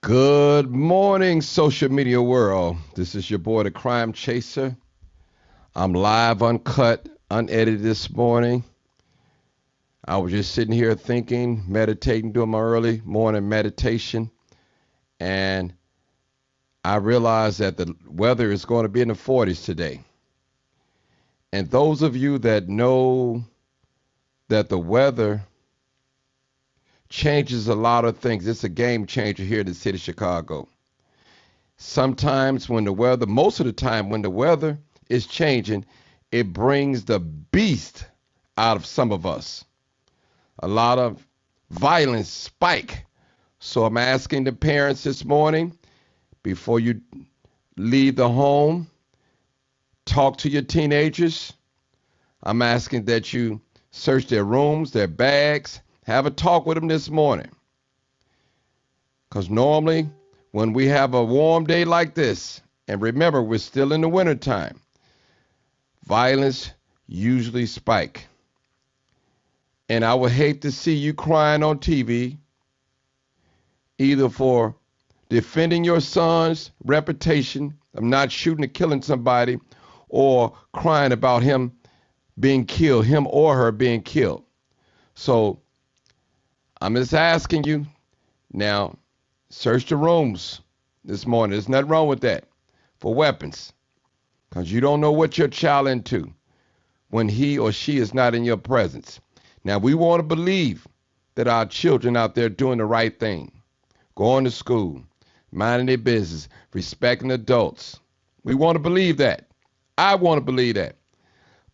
Good morning, social media world. This is your boy, the Crime Chaser. I'm live, uncut, unedited this morning. I was just sitting here thinking, meditating, doing my early morning meditation, and I realized that the weather is going to be in the 40s today. And those of you that know that the weather changes a lot of things, it's a game changer here in the city of Chicago. Sometimes when the weather, most of the time when the weather is changing, it brings the beast out of some of us. A lot of violence spike. So I'm asking the parents this morning, before you leave the home, talk to your teenagers. I'm asking that you search their rooms, their bags, have a talk with them this morning. Because normally when we have a warm day like this, and remember, we're still in the wintertime, violence usually spike. And I would hate to see you crying on TV, either for defending your son's reputation of not shooting or killing somebody, or crying about him being killed, him or her being killed. So I'm just asking you now, search the rooms this morning. There's nothing wrong with that, for weapons, because you don't know what your child into when he or she is not in your presence. Now, we want to believe that our children out there doing the right thing, going to school, minding their business, respecting adults. We want to believe that. I want to believe that.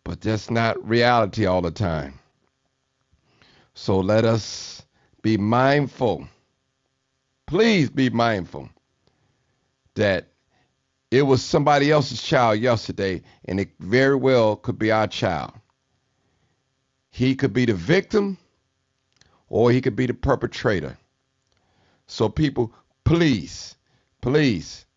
But that's not reality all the time. So let us be mindful. Please be mindful that it was somebody else's child yesterday, and it very well could be our child. He could be the victim, or he could be the perpetrator. So people, please, please,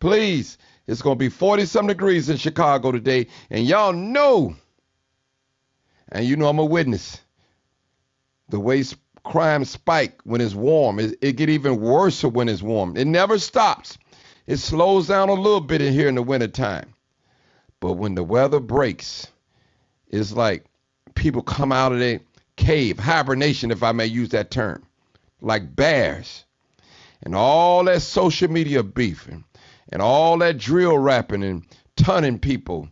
please, it's going to be 40-some degrees in Chicago today, and y'all know, and you know I'm a witness, the way crime spike when it's warm. It get even worse when it's warm. It never stops. It slows down a little bit in here in the wintertime. But when the weather breaks, it's like people come out of their cave, hibernation, if I may use that term, like bears. And all that social media beefing and all that drill rapping and tunning people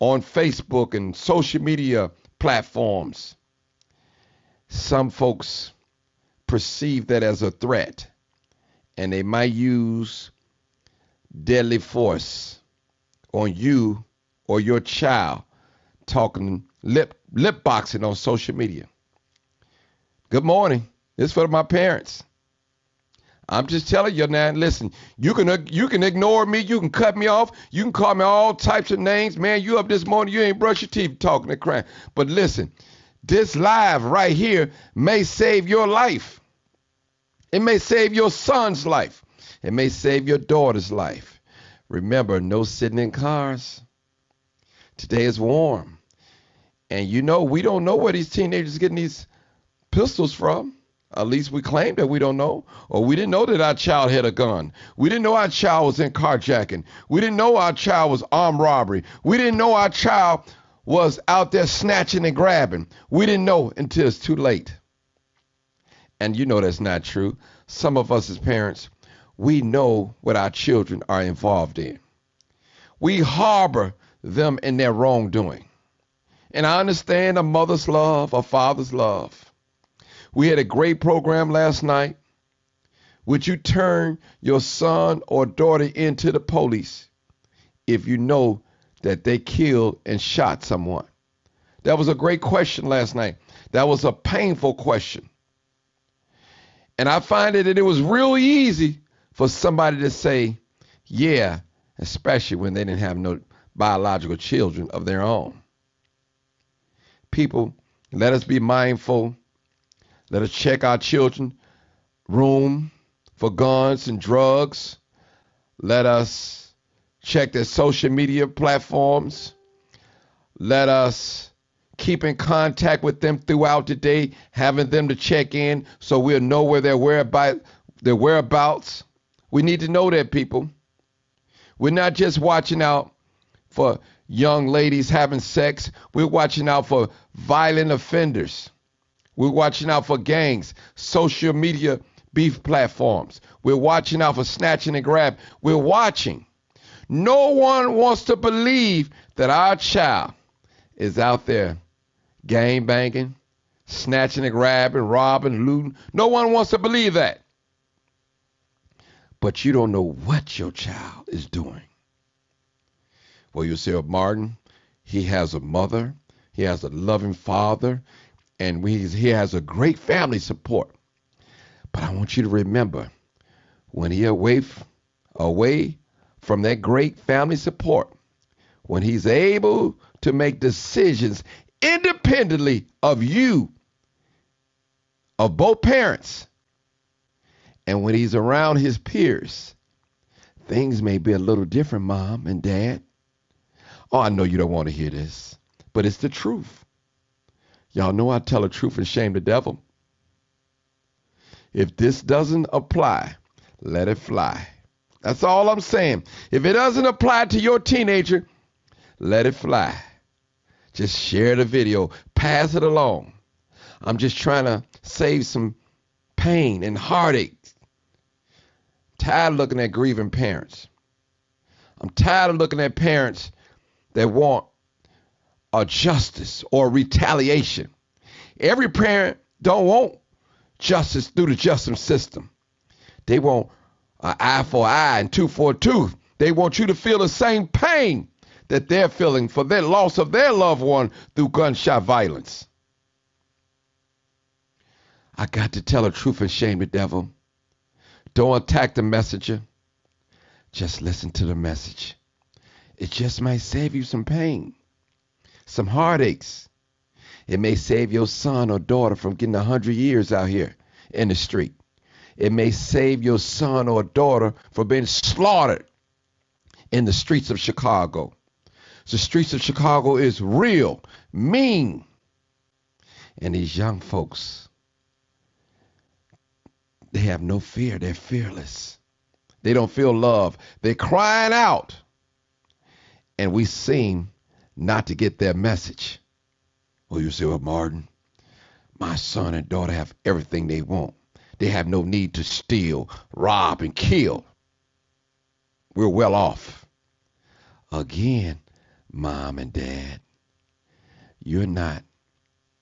on Facebook and social media platforms. Some folks perceive that as a threat, and they might use deadly force on you or your child, talking lip boxing on social media. Good morning. This is for my parents. I'm just telling you now, listen, you can ignore me, you can cut me off, you can call me all types of names. Man, you up this morning, you ain't brush your teeth talking to crime. But listen, this live right here may save your life. It may save your son's life. It may save your daughter's life. Remember, no sitting in cars. Today is warm. And you know, we don't know where these teenagers getting these pistols from. At least we claim that we don't know. Or we didn't know that our child had a gun. We didn't know our child was in carjacking. We didn't know our child was armed robbery. We didn't know our child was out there snatching and grabbing. We didn't know until it's too late. And you know that's not true. Some of us as parents, we know what our children are involved in. We harbor them in their wrongdoing. And I understand a mother's love, a father's love. We had a great program last night. Would you turn your son or daughter into the police if you know that they killed and shot someone? That was a great question last night. That was a painful question. And I find that it was real easy for somebody to say, yeah, especially when they didn't have no biological children of their own. People, let us be mindful. Let us check our children's room for guns and drugs. Let us check their social media platforms. Let us keep in contact with them throughout the day, having them to check in so we'll know where their whereabouts their whereabouts. We need to know that, people. We're not just watching out for young ladies having sex. We're watching out for violent offenders. We're watching out for gangs, social media beef platforms. We're watching out for snatching and grab. We're watching. No one wants to believe that our child is out there gang banging, snatching and grabbing, robbing, looting. No one wants to believe that. But you don't know what your child is doing. Well, you say, Martin, he has a mother, he has a loving father, and he has a great family support. But I want you to remember, when he away from that great family support, when he's able to make decisions independently of you, of both parents, and when he's around his peers, things may be a little different, Mom and Dad. Oh, I know you don't want to hear this, but it's the truth. Y'all know I tell the truth and shame the devil. If this doesn't apply, let it fly. That's all I'm saying. If it doesn't apply to your teenager, let it fly. Just share the video, pass it along. I'm just trying to save some pain and heartache. Tired of looking at grieving parents. I'm tired of looking at parents that want a justice or retaliation. Every parent don't want justice through the justice system. They want an eye for an eye and tooth for a tooth. They want you to feel the same pain that they're feeling for their loss of their loved one through gunshot violence. I got to tell the truth and shame the devil. Don't attack the messenger. Just listen to the message. It just might save you some pain, some heartaches. It may save your son or daughter from getting 100 years out here in the street. It may save your son or daughter from being slaughtered in the streets of Chicago. The streets of Chicago is real, mean. And these young folks, they have no fear. They're fearless. They don't feel love. They're crying out. And we seem not to get their message. Well, you say, well, Martin, my son and daughter have everything they want. They have no need to steal, rob, and kill. We're well off. Again, Mom and Dad, you're not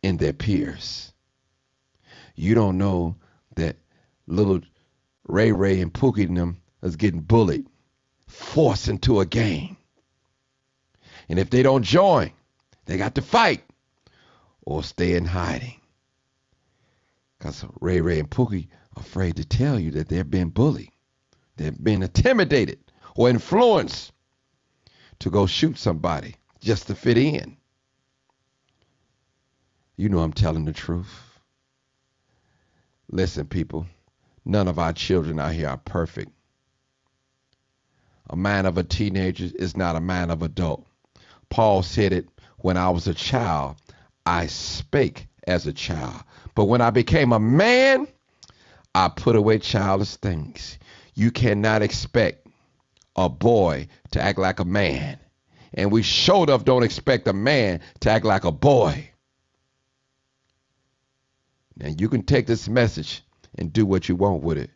in their peers. You don't know that little Ray Ray and Pookie and them is getting bullied, forced into a game. And if they don't join, they got to fight or stay in hiding. Because Ray Ray and Pookie are afraid to tell you that they're being bullied. They're being intimidated or influenced to go shoot somebody just to fit in. You know I'm telling the truth. Listen, people, none of our children out here are perfect. A man of a teenager is not a man of adult. Paul said it, when I was a child, I spake as a child. But when I became a man, I put away childish things. You cannot expect a boy to act like a man. And we sure enough don't expect a man to act like a boy. Now, you can take this message and do what you want with it,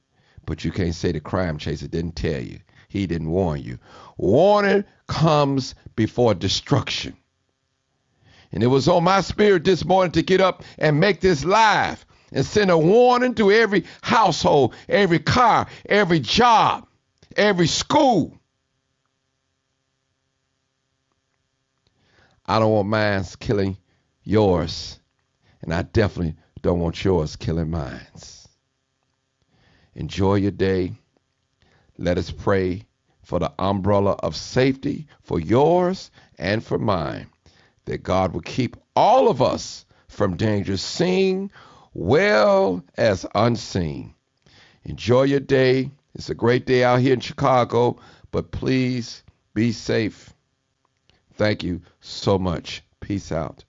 but you can't say the crime chaser didn't tell you. He didn't warn you. Warning comes before destruction. And it was on my spirit this morning to get up and make this live and send a warning to every household, every car, every job, every school. I don't want mine killing yours, and I definitely don't want yours killing mine. Enjoy your day. Let us pray for the umbrella of safety for yours and for mine, that God will keep all of us from danger seen well as unseen. Enjoy your day. It's a great day out here in Chicago, but please be safe. Thank you so much. Peace out.